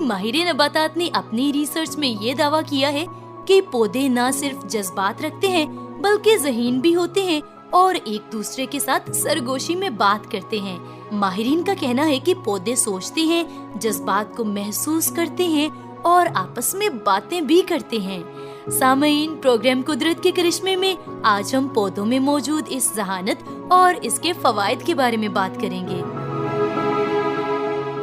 माहिर नबातात ने अपनी रिसर्च में ये दावा किया है कि पौधे न सिर्फ जज्बात रखते हैं बल्कि ज़हीन भी होते हैं और एक दूसरे के साथ सरगोशी में बात करते हैं। माहिरीन का कहना है कि पौधे सोचते हैं, जज्बात को महसूस करते हैं और आपस में बातें भी करते हैं। सामईन, प्रोग्राम कुदरत के करिश्मे में आज हम पौधों में मौजूद इस जहानत और इसके फवायद के बारे में बात करेंगे।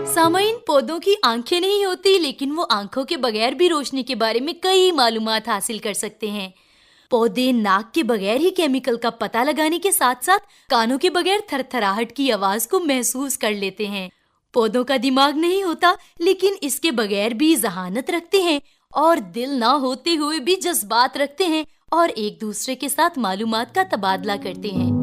सामईन, पौधों की आंखें नहीं होती, लेकिन वो आंखों के बगैर भी रोशनी के बारे में कई मालूमात हासिल कर सकते हैं। पौधे नाक के बगैर ही केमिकल का पता लगाने के साथ साथ कानों के बगैर थरथराहट की आवाज को महसूस कर लेते हैं। पौधों का दिमाग नहीं होता, लेकिन इसके बगैर भी जहानत रखते हैं और दिल ना होते हुए भी जज्बात रखते हैं और एक दूसरे के साथ मालूमात का तबादला करते हैं।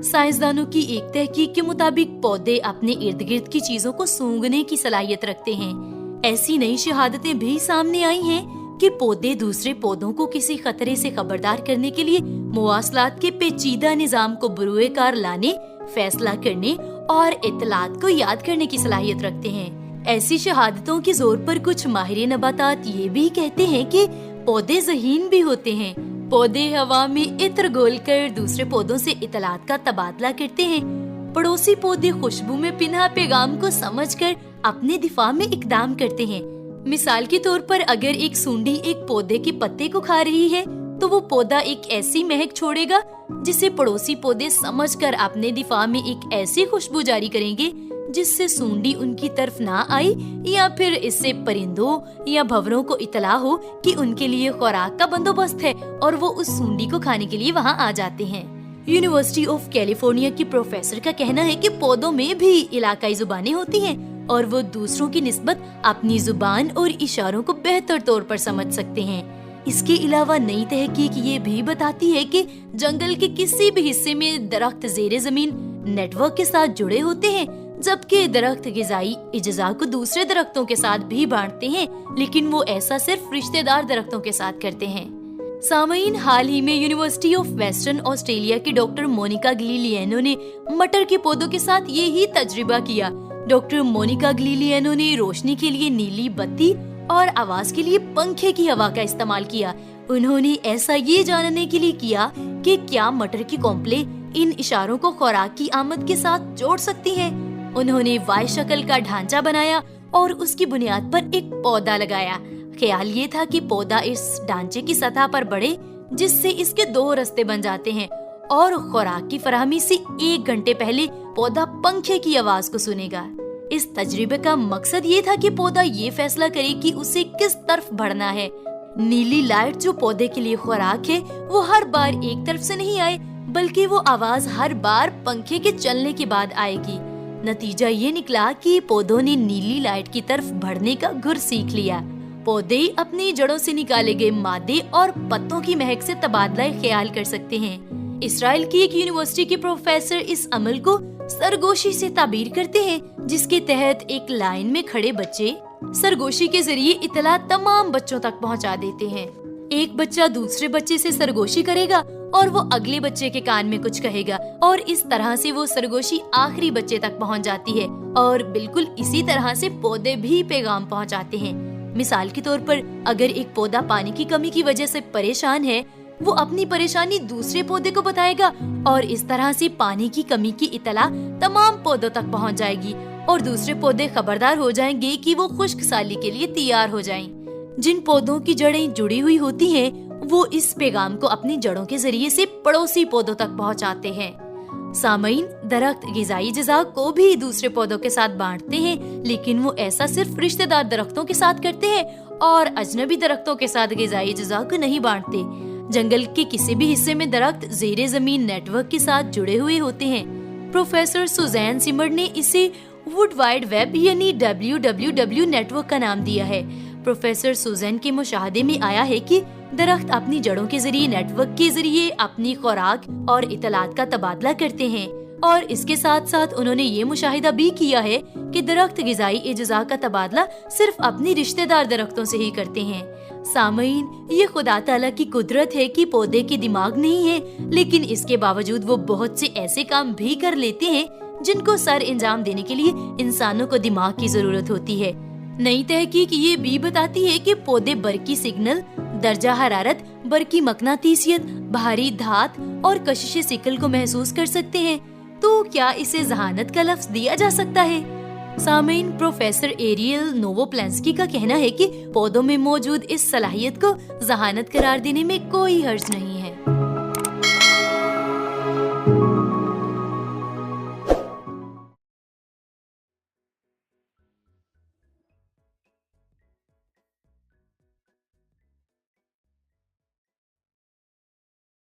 साइंसदानों की एक तहकीक के मुताबिक पौधे अपने इर्द गिर्द की चीजों को सूंघने की सलाहियत रखते हैं। ऐसी नई शहादतें भी सामने आई हैं कि पौधे दूसरे पौधों को किसी खतरे से खबरदार करने के लिए मुवासलात के पेचीदा निजाम को बरूए कार लाने, फैसला करने और इत्तलात को याद करने की सलाहियत रखते हैं। ऐसी शहादतों के जोर पर कुछ माहिर नबातात ये भी कहते हैं कि पौधे ज़हीन भी होते हैं। पौधे हवा में इत्र घोल कर दूसरे पौधों से इत्तलात का तबादला करते हैं। पड़ोसी पौधे खुशबू में पिन्हा पैगाम को समझकर अपने दिफा में इकदाम करते हैं। मिसाल के तौर पर अगर एक सूंडी एक पौधे के पत्ते को खा रही है तो वो पौधा एक ऐसी महक छोड़ेगा जिसे पड़ोसी पौधे समझकर अपने दिफा में एक ऐसी खुशबू जारी करेंगे जिससे सूंडी उनकी तरफ ना आई, या फिर इससे परिंदों या भंवरों को इतला हो कि उनके लिए खुराक का बंदोबस्त है और वो उस सूंडी को खाने के लिए वहाँ आ जाते हैं। यूनिवर्सिटी ऑफ कैलिफोर्निया की प्रोफेसर का कहना है कि पौधों में भी इलाकाई जुबानें होती हैं और वो दूसरों की निस्बत अपनी जुबान और इशारों को बेहतर तौर पर समझ सकते हैं। इसके अलावा नई तहकीक ये भी बताती है कि जंगल के किसी भी हिस्से में दरख्त ज़ेरे ज़मीन नेटवर्क के साथ जुड़े होते हैं, जबकि दरख्त ग़िज़ाई इज्ज़ा को दूसरे दरख्तों के साथ भी बांटते हैं, लेकिन वो ऐसा सिर्फ रिश्तेदार दरख्तों के साथ करते हैं। सामईन, हाल ही में यूनिवर्सिटी ऑफ वेस्टर्न ऑस्ट्रेलिया की डॉक्टर मोनिका ग्लिलियानो ने मटर के पौधों के साथ ये ही तजुर्बा किया। डॉक्टर मोनिका ग्लिलियानो ने रोशनी के लिए नीली बत्ती और आवाज के लिए पंखे की हवा का इस्तेमाल किया। उन्होंने ऐसा ये जानने के लिए किया कि क्या मटर की कॉम्प्ले इन इशारों को खुराक की आमद के साथ जोड़ सकती है। उन्होंने वाई शक्ल का ढांचा बनाया और उसकी बुनियाद पर एक पौधा लगाया। ख्याल ये था कि पौधा इस ढांचे की सतह पर बढ़े, जिससे इसके दो रास्ते बन जाते हैं और खुराक की फराहमी से 1 घंटे पहले पौधा पंखे की आवाज को सुनेगा। इस तजर्बे का मकसद ये था कि पौधा ये फैसला करे कि उसे किस तरफ बढ़ना है। नीली लाइट जो पौधे के लिए खुराक है, वो हर बार एक तरफ से नहीं आए, बल्कि वो आवाज हर बार पंखे के चलने के बाद आएगी। नतीजा ये निकला कि पौधों ने नीली लाइट की तरफ बढ़ने का गुर सीख लिया। पौधे अपनी जड़ों से निकाले गए मादे और पत्तों की महक से तबादला ख्याल कर सकते हैं। इसराइल की एक यूनिवर्सिटी के प्रोफेसर इस अमल को सरगोशी से ताबीर करते हैं, जिसके तहत एक लाइन में खड़े बच्चे सरगोशी के जरिए इतला तमाम बच्चों तक पहुंचा देते हैं। एक बच्चा दूसरे बच्चे से सरगोशी करेगा और वो अगले बच्चे के कान में कुछ कहेगा और इस तरह से वो सरगोशी आखिरी बच्चे तक पहुंच जाती है और बिल्कुल इसी तरह से पौधे भी पैगाम पहुंचाते हैं। मिसाल के तौर पर अगर एक पौधा पानी की कमी की वजह से परेशान है, वो अपनी परेशानी दूसरे पौधे को बताएगा और इस तरह से पानी की कमी की इतला तमाम पौधों तक पहुंच जाएगी और दूसरे पौधे खबरदार हो जाएंगे कि वो खुश्क साली के लिए तैयार हो जाएं। जिन पौधों की जड़ें जुड़ी हुई होती हैं, वो इस पैगाम को अपनी जड़ों के जरिए से पड़ोसी पौधों तक पहुंचाते हैं। सामईन, दरख्त ग़िज़ाई अज़्ज़ा को भी दूसरे पौधों के साथ बांटते हैं, लेकिन वो ऐसा सिर्फ रिश्तेदार दरख्तों के साथ करते हैं और अजनबी दरख्तों के साथ ग़िज़ाई अज़्ज़ा को नहीं बांटते। जंगल के किसी भी हिस्से में दरख्त ज़ेरे ज़मीन नेटवर्क के साथ जुड़े हुए होते हैं। प्रोफेसर सुज़ैन सिमर ने इसे वुड वाइड वेब यानी WWW नेटवर्क का नाम दिया है। प्रोफेसर सुज़ैन के मुशाहदे में आया है कि दरख्त अपनी जड़ों के जरिए नेटवर्क के जरिए अपनी खुराक और इतलात का तबादला करते हैं और इसके साथ साथ उन्होंने ये मुशाहिदा भी किया है कि दरख्त ग़िज़ाई अज्जा का तबादला सिर्फ अपनी रिश्तेदार दरख्तों से ही करते हैं। सामईन, ये खुदा ताला की कुदरत है कि पौधे के दिमाग नहीं है, लेकिन इसके बावजूद वो बहुत से ऐसे काम भी कर लेते हैं جن کو سر انجام دینے کے لیے انسانوں کو دماغ کی ضرورت ہوتی ہے۔ نئی تحقیق یہ بھی بتاتی ہے کہ پودے برقی سگنل، درجہ حرارت، برقی مقناطیسیت، بھاری دھات اور کشش ثقل کو محسوس کر سکتے ہیں۔ تو کیا اسے ذہانت کا لفظ دیا جا سکتا ہے؟ سامعین، پروفیسر ایریل نووپلانسکی کا کہنا ہے کہ پودوں میں موجود اس صلاحیت کو ذہانت قرار دینے میں کوئی حرج نہیں ہے۔